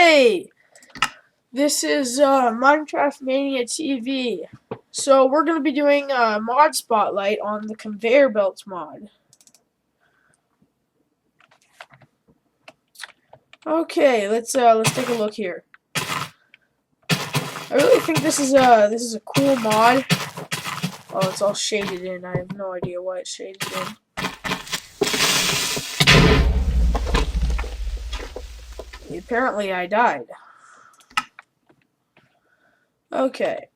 Hey, this is Minecraft Mania TV. So we're gonna be doing a mod spotlight on the conveyor belts mod. Okay, let's take a look here. I really think this is a cool mod. Oh, it's all shaded in. I have no idea why it's shaded in. Apparently, I died. Okay.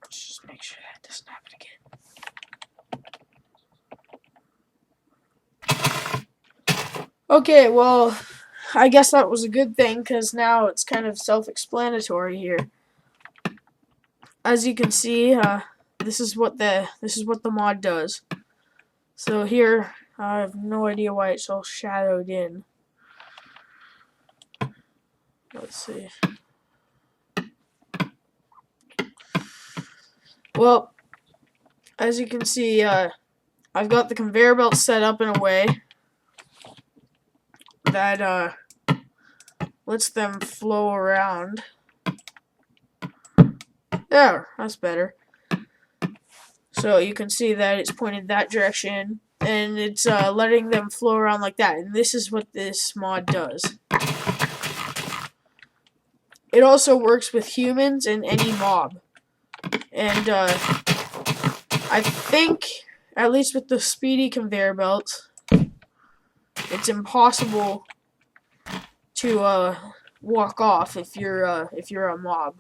Let's just make sure that doesn't happen again. Okay, well, I guess that was a good thing, because now it's kind of self-explanatory here. As you can see, this is what the mod does. So here, I have no idea why it's all shadowed in. Let's see. Well, as you can see, I've got the conveyor belt set up in a way that lets them flow around. There, that's better. So you can see that it's pointed that direction, and it's letting them flow around like that. And this is what this mod does. It also works with humans and any mob. And I think, at least with the speedy conveyor belt, it's impossible to walk off if you're a mob.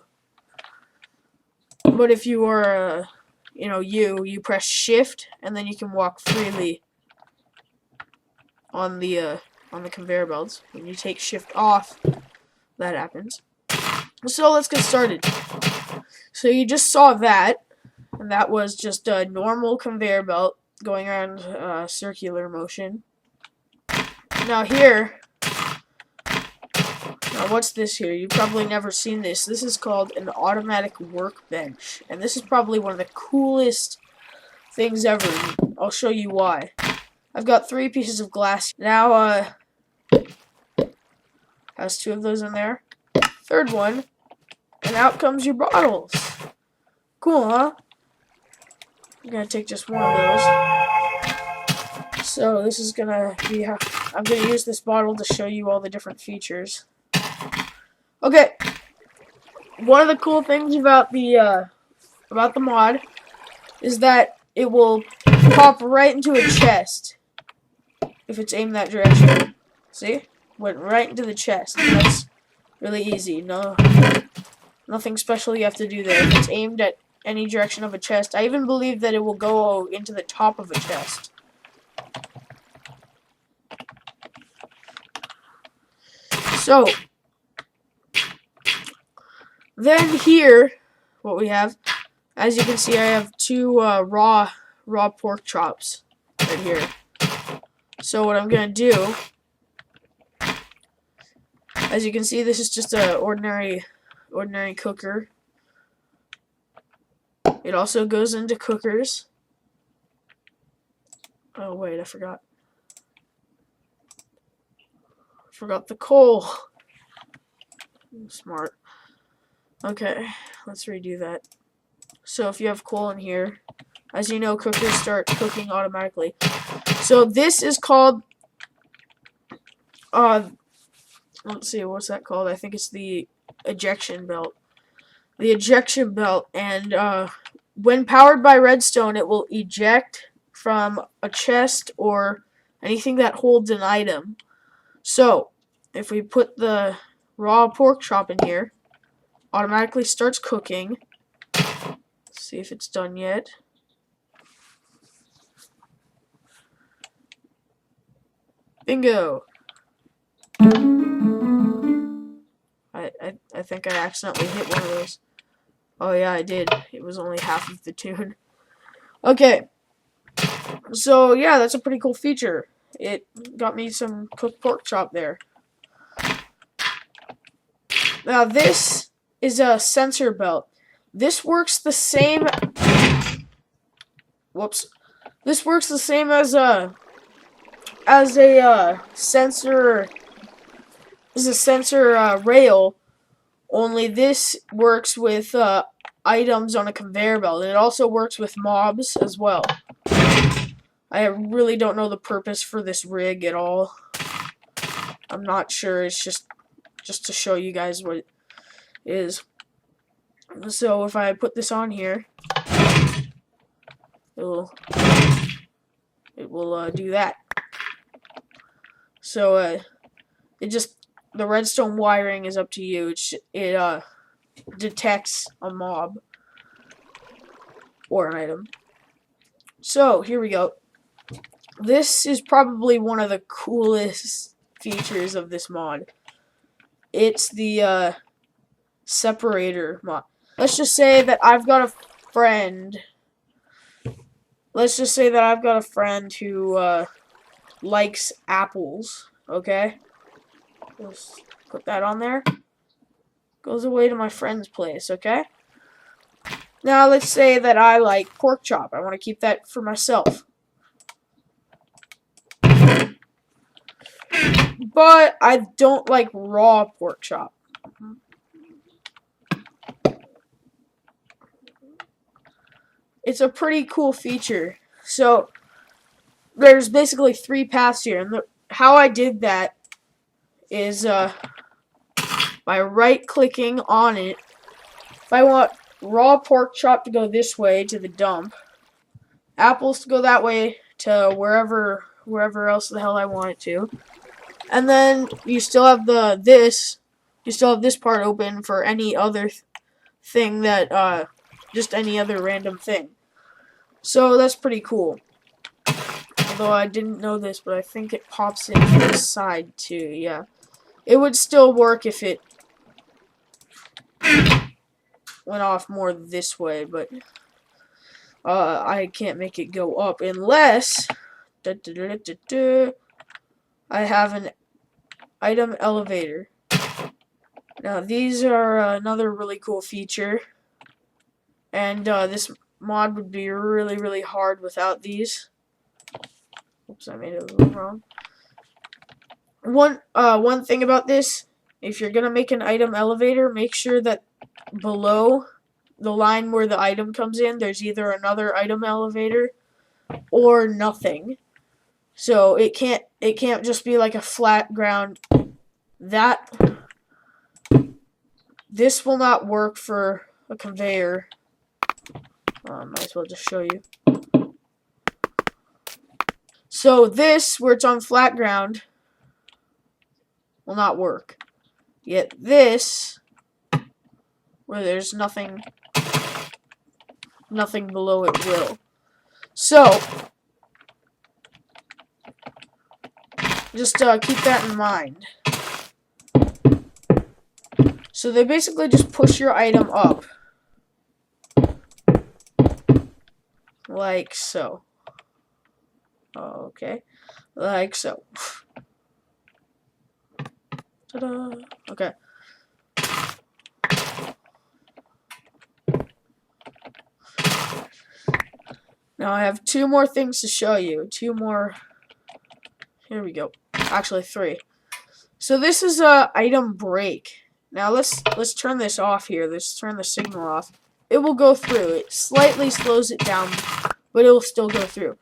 But if you are you press shift and then you can walk freely on the conveyor belts. When you take shift off, that happens. So let's get started. So you just saw that, and that was just a normal conveyor belt going around circular motion. Now here, what's this here? You've probably never seen this. This is called an automatic workbench, and this is probably one of the coolest things ever. I'll show you why. I've got 3 pieces of glass. Now, has 2 of those in there. 3rd one, and out comes your bottles. Cool, huh? I'm gonna take just one of those. So this is gonna be how I'm gonna use this bottle to show you all the different features. Okay. One of the cool things about the mod is that it will pop right into a chest if it's aimed that direction. See? Went right into the chest. That's really easy. Nothing special you have to do there. If it's aimed at any direction of a chest, I even believe that it will go into the top of a chest. So, then here, what we have, as you can see, I have 2 raw pork chops right here. So what I'm gonna do, as you can see, this is just an ordinary cooker. It also goes into cookers. Oh wait, I forgot the coal. I'm smart. Okay, let's redo that. So if you have coal in here, as you know, cookers start cooking automatically. So this is called, let's see, what's that called? I think it's the ejection belt. The ejection belt, and when powered by redstone, it will eject from a chest or anything that holds an item. So, if we put the raw pork chop in here, automatically starts cooking. Let's see if it's done yet. Bingo! I think I accidentally hit one of those. Oh yeah, I did. It was only half of the tune. Okay. So yeah, that's a pretty cool feature. It got me some cooked pork chop there. Now this is a sensor belt. This works the same. Whoops. This works the same as a sensor is a sensor rail, only this works with items on a conveyor belt, and it also works with mobs as well. I really don't know the purpose for this rig at all. I'm not sure. It's just to show you guys what it is. So if I put this on here, it will do that. So the redstone wiring is up to you. It detects a mob or an item. So here we go. This is probably one of the coolest features of this mod. It's the separator mod. Let's just say that I've got a friend. Let's just say that I've got a friend who likes apples. Okay, let's put that on there. Goes away to my friend's place. Okay. Now let's say that I like pork chop. I want to keep that for myself. But I don't like raw pork chop. It's a pretty cool feature. So there's basically 3 paths here, and how I did that is by right-clicking on it. If I want raw pork chop to go this way to the dump, apples to go that way to wherever else the hell I want it to, and then you still have this part open for any other thing that just any other random thing. So that's pretty cool. Although I didn't know this, but I think it pops in this side too. Yeah, it would still work if it went off more this way, but I can't make it go up unless I have an item elevator. Now these are another really cool feature, and this mod would be really hard without these. Oops, I made it a little wrong. One thing about this, if you're gonna make an item elevator, make sure that below the line where the item comes in, there's either another item elevator or nothing. So it can't just be like a flat ground. This will not work for a conveyor. Might as well just show you. So this, where it's on flat ground, will not work. Yet this, where there's nothing below it, will. So just keep that in mind. So they basically just push your item up. Like so. Okay. Like so. Ta-da. Okay. Now I have 2 more things to show you. 2 more. Here we go. Actually 3. So this is a item break. Now let's turn this off here. Let's turn the signal off. It will go through. It slightly slows it down, but it will still go through.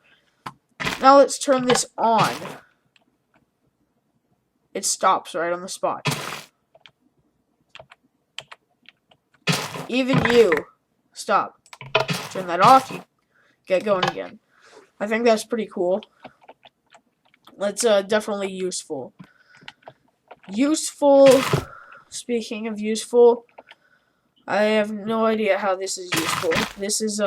Now let's turn this on. It stops right on the spot. Even you, stop. Turn that off, you get going again. I think that's pretty cool. That's definitely useful. Speaking of useful, I have no idea how this is useful. This is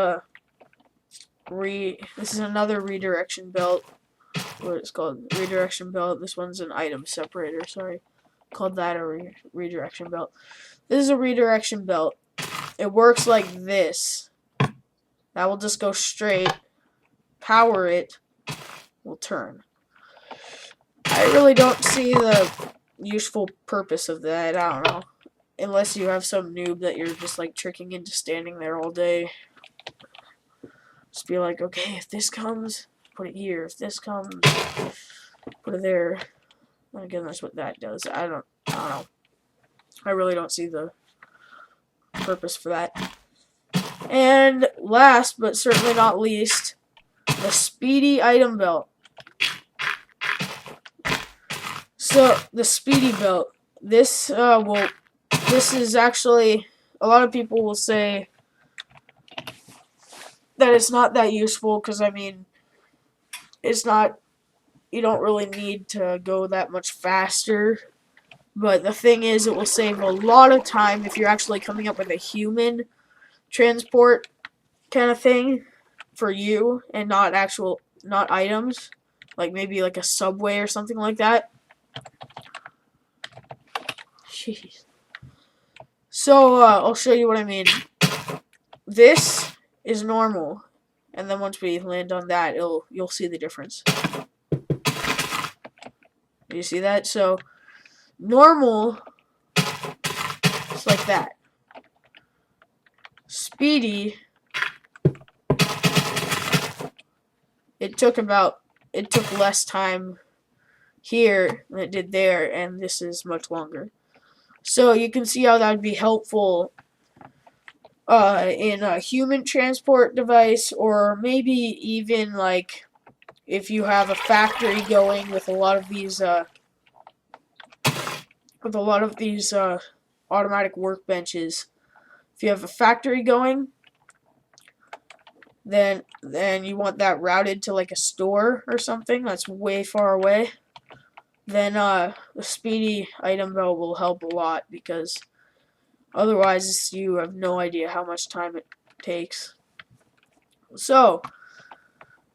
another redirection belt. What it's called? Redirection belt. This one's an item separator, sorry. Called that a redirection belt. This is a redirection belt. It works like this. That will just go straight. Power it. Will turn. I really don't see the useful purpose of that. I don't know. Unless you have some noob that you're just like tricking into standing there all day. Just be like, okay, if this comes, put it here. If this comes, put it there. And again, that's what that does. I don't know. I really don't see the purpose for that. And last, but certainly not least, the speedy item belt. So the speedy belt. This is actually, a lot of people will say that it's not that useful because, I mean, it's not, you don't really need to go that much faster. But the thing is, it will save a lot of time if you're actually coming up with a human transport kind of thing for you and not items, like maybe like a subway or something like that. Jeez. So I'll show you what I mean. This is normal, and then once we land on that, you'll see the difference. You see that? So normal is like that. Speedy, it took less time here than it did there, and this is much longer. So you can see how that would be helpful in a human transport device, or maybe even like if you have a factory going with a lot of these automatic workbenches. If you have a factory going, then you want that routed to like a store or something that's way far away, then the speedy item belt will help a lot, because otherwise you have no idea how much time it takes. So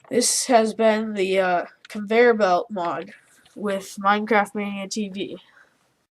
this has been the conveyor belt mod with Minecraft Mania TV.